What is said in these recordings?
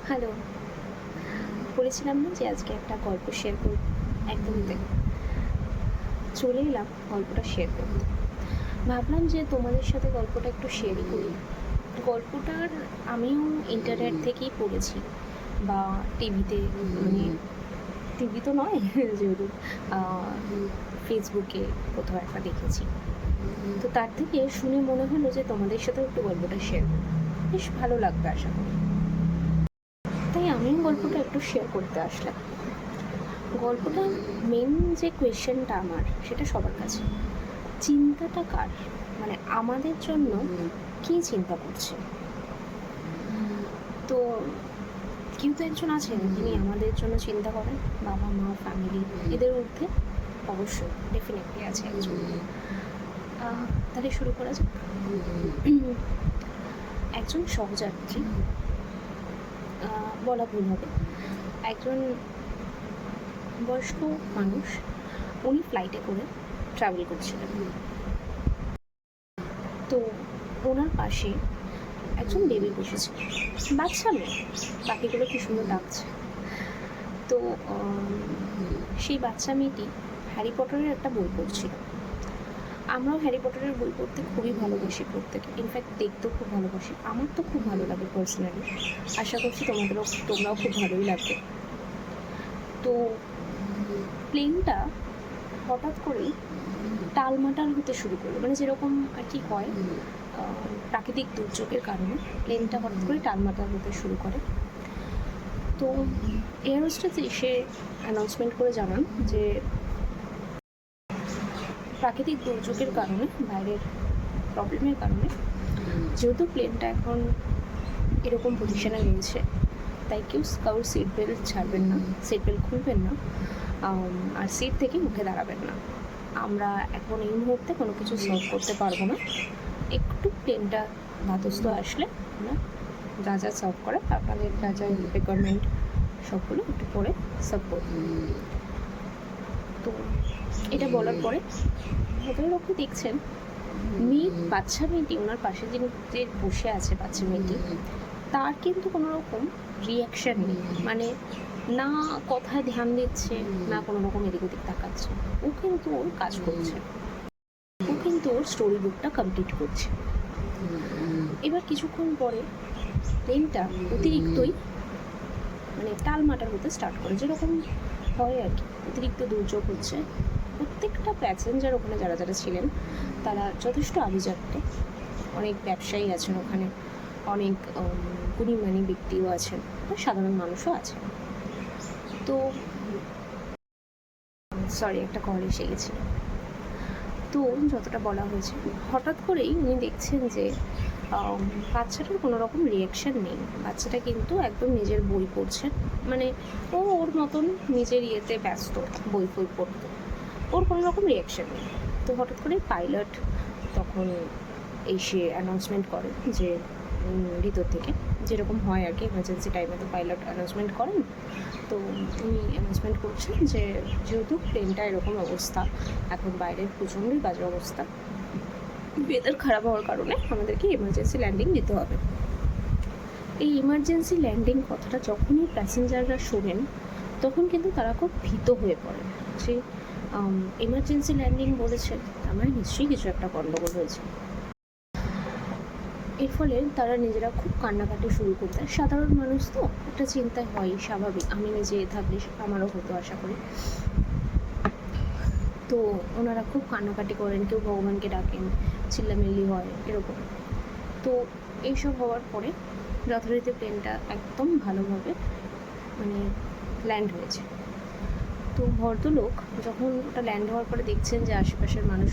Hello. বলেছিলাম না যে আজকে একটা গল্প শেয়ার করব, একদমই তাই। চলে এলাম গল্পটা শেয়ার করতে। ভাবলাম যে তোমাদের সাথে গল্পটা একটু শেয়ারই করি। গল্পটার আমিও ইন্টারনেট থেকেই পড়েছি বা টিভিতে, মানে টিভি তো নয় যেহেতু ফেসবুকে কোথাও একটা দেখেছি। তো তার থেকে শুনে মনে হলো যে তোমাদের সাথেও একটু গল্পটা শেয়ার করবো, বেশ ভালো লাগবে আশা করি। তাই আমিও গল্পটা একটু শেয়ার করতে আসলাম। গল্পটা মেন যে কোয়েশ্চেনটা আমার, সেটা সবার কাছে, চিন্তাটা কার, মানে আমাদের জন্য কী চিন্তা করছে। তো কেউ তো একজন আছেন যিনি আমাদের জন্য চিন্তা করেন, বাবা মা ফ্যামিলি এদের ঊর্ধ্বে অবশ্যই ডেফিনেটলি আছে একজন। তাহলে শুরু করা যাক। একজন সহযাত্রী বলা ভুল হবে, একজন বয়স্ক মানুষ, উনি ফ্লাইটে করে ট্রাভেল করছিলেন। তো ওনার পাশে একজন বেবি বসেছিল, বাচ্চা মেয়ে, পাখিগুলো কি সুন্দর ডাকছে। তো সেই বাচ্চা মেয়েটি হ্যারি পটারের একটা বই পড়ছিল। আমরাও হ্যারি পটারের বই পড়তে খুবই ভালোবাসি, প্রত্যেকে ইনফ্যাক্ট দেখতেও খুব ভালোবাসি। আমার তো খুব ভালো লাগে পার্সোনালি, আশা করছি তোমরাও খুব ভালোই লাগবে। তো প্লেনটা হঠাৎ করেই টালমাটাল হতে শুরু করলো, মানে যেরকম আর কি হয় প্রাকৃতিক দুর্যোগের কারণে প্লেনটা হঠাৎ করে টালমাটাল হতে শুরু করে। তো এয়ার হোস্টেস এসে অ্যানাউন্সমেন্ট করে জানান যে প্রাকৃতিক দুর্যোগের কারণে, বাইরের প্রবলেমের কারণে, যেহেতু প্লেনটা এখন এরকম পজিশনে রয়েছে, তাই কারোর সিট বেল্ট ছাড়বেন না, সিট বেল্ট খুলবেন না, আর সিট থেকে উঠে দাঁড়াবেন না। আমরা এখন এই মুহূর্তে কোনো কিছু সলভ করতে পারবো না। একটু প্লেনটা ধাতস্থ আসলে আমরা যা যা সলভ করে, আপনাদের যা যা রিকোয়ারমেন্ট সবগুলো একটু পরে সলভ করব। তো এটা বলার পরে ভদ্রলোককে দেখছেন, বাচ্চা মেয়েটি, ওনার পাশে যে বসে আছে বাচ্চা মেয়েটি, তার কিন্তু কোনো রকম রিয়াকশান নেই, মানে না কথায় ধ্যান দিচ্ছে, না কোনো রকম এদিক ওদিক তাকাচ্ছে। ও কিন্তু ওর কাজ করছে, ও কিন্তু ওর স্টোরি বুকটা কমপ্লিট করছে। এবার কিছুক্ষণ পরে প্লেনটা অতিরিক্তই মানে টালমাটাল হতে স্টার্ট করে, যেরকম হয় আর কি, অতিরিক্ত দুর্যোগ হচ্ছে। প্রত্যেকটা প্যাসেঞ্জার ওখানে যারা যারা ছিলেন তারা যথেষ্ট আভিজাত্য, অনেক ব্যবসায়ী আছেন ওখানে, অনেক গুণীমানী ব্যক্তিও আছেন, সাধারণ মানুষও আছেন। তো সরি, একটা কল এসে গেছে। তো যতটা বলা হয়েছে, হঠাৎ করেই উনি দেখছেন যে বাচ্চাটার কোনো রকম রিয়াকশান নেই। বাচ্চাটা কিন্তু একদম নিজের বই পড়ছে, মানে ও ওর মতন নিজের ইয়েতে ব্যস্ত, বই পড়তে, ওর কোনো রকম রিয়াকশান নেই। তো হঠাৎ করেই পাইলট তখন এসে অ্যানাউন্সমেন্ট করে যে ভিতর থেকে, যেরকম হয় আর কি এমার্জেন্সি টাইমে তো পাইলট অ্যানাউন্সমেন্ট করেন। তো উনি অ্যানাউন্সমেন্ট করছেন যে যেহেতু প্লেনটা এরকম অবস্থা, এখন বাইরের প্রচণ্ডই বাজে অবস্থা, ওয়েদার খারাপ হওয়ার কারণে আমাদেরকে এমার্জেন্সি ল্যান্ডিং দিতে হবে। এই এমার্জেন্সি ল্যান্ডিং কথাটা যখনই প্যাসেঞ্জাররা শোনেন, তখন কিন্তু তারা খুব ভীত হয়ে পড়ে যে এমার্জেন্সি ল্যান্ডিং বলেছেন, আমার নিশ্চয়ই কিছু একটা গণ্ডগোল হয়েছে। এর ফলে তারা নিজেরা খুব কান্নাকাটি শুরু করতে, সাধারণ মানুষ তো একটা চিন্তায় হয়, স্বাভাবিক, আমি নিজে থাকলে আমারও হতো আশা করি। তো ওনারা খুব কান্নাকাটি করেন, কেউ ভগবানকে ডাকেন, চিল্লামিল্লি হয় এরকম। তো এইসব হওয়ার পরে যথারীতি প্লেনটা একদম ভালোভাবে মানে ল্যান্ড হয়েছে। তো ভদ্রলোক যখন ওটা ল্যান্ড হওয়ার পরে দেখছেন যে আশেপাশের মানুষ,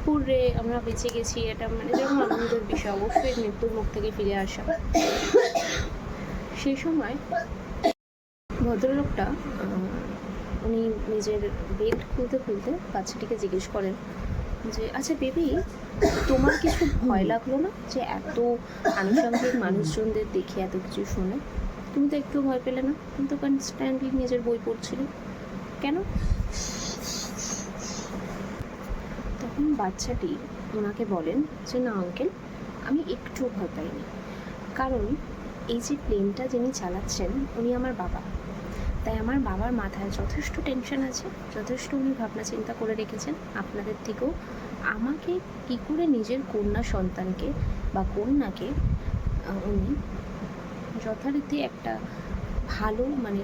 হুররে আমরা বেঁচে গেছি, এটা মানে যেমন আনন্দের বিষয়, অবশ্যই মৃত্যুর মুখ থেকে ফিরে আসা। সেই সময় ভদ্রলোকটা উনি নিজের বেল্ট খুলতে খুলতে বাচ্চাটিকে জিজ্ঞেস করেন যে আচ্ছা বেবি, তোমার কিছু ভয় লাগলো না যে এত আনুষঙ্গিক মানুষজনদের দেখে এত কিছু শুনে? তুমি তো একটু ভয় পেলে না? তুমি তো কনস্ট্যান্টলি নিজের বই পড়ছিলে, কেন? তখন বাচ্চাটি ওনাকে বলেন যে না আঙ্কেল, আমি একটু ভয় পাইনি, কারণ এই যে প্লেনটা যিনি চালাচ্ছেন উনি আমার বাবা। তাই আমার বাবার মাথায় যথেষ্ট টেনশন আছে, যথেষ্ট উনি ভাবনা চিন্তা করে রেখেছেন আপনাদের থেকেও আমাকে কী করে নিজের কন্যা সন্তানকে বা কন্যাকে উনি যথারীতি একটা ভালো মানে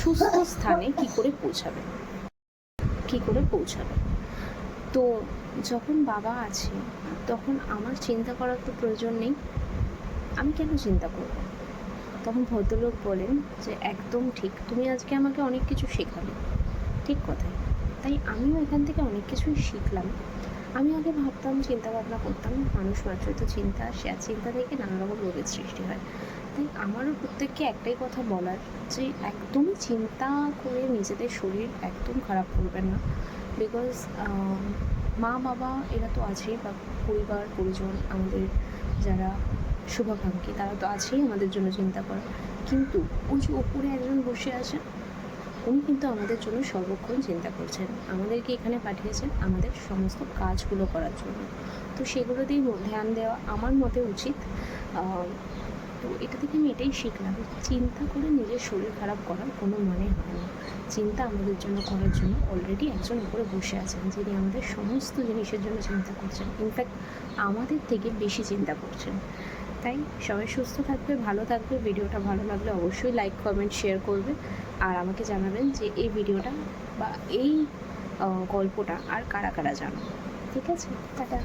সুস্থ স্থানে কী করে পৌঁছাবে। তো যখন বাবা আছে তখন আমার চিন্তা করার তো প্রয়োজন নেই, আমি কেন চিন্তা করব? তখন ভদ্রলোক বলেন যে একদম ঠিক, তুমি আজকে আমাকে অনেক কিছু শেখালে, ঠিক কথাই। তাই আমিও এখান থেকে অনেক কিছুই শিখলাম। আমি আগে ভাবতাম, চিন্তা ভাবনা করতাম, মানুষ মাত্রই তো চিন্তা আসে, আর চিন্তা থেকে নানা রকম রোগের সৃষ্টি হয়। তাই আমারও প্রত্যেককে একটাই কথা বলার, যে একদমই চিন্তা করে নিজেদের শরীর একদম খারাপ করবেন না। বিকজ মা বাবা এরা তো আছেই, বা পরিবার পরিজন আমাদের যারা শুভাকাঙ্ক্ষী তারা তো আছেই আমাদের জন্য চিন্তা করে, কিন্তু ওই যে ওপরে একজন বসে আছেন উনি কিন্তু আমাদের জন্য সর্বক্ষণ চিন্তা করছেন, আমাদেরকে এখানে পাঠিয়েছেন আমাদের সমস্ত কাজগুলো করার জন্য। তো সেগুলো দিয়ে ধ্যান দেওয়া আমার মতে উচিত। তো এটা থেকে আমি এটাই শিখলাম, চিন্তা করে নিজের শরীর খারাপ করার কোনো মানে হয় না। চিন্তা আমাদের জন্য করার জন্য অলরেডি একজন উপরে বসে আছেন, যিনি আমাদের সমস্ত জিনিসের জন্য চিন্তা করছেন, ইনফ্যাক্ট আমাদের থেকে বেশি চিন্তা করছেন। তাই সবাই সুস্থ থাকবে, ভালো থাকবে। ভিডিওটা ভালো লাগলে অবশ্যই লাইক কমেন্ট শেয়ার করবে, আর আমাকে জানাবেন যে এই ভিডিওটা বা এই গল্পটা আর কারা কারা জানো। ঠিক আছে, টাটা।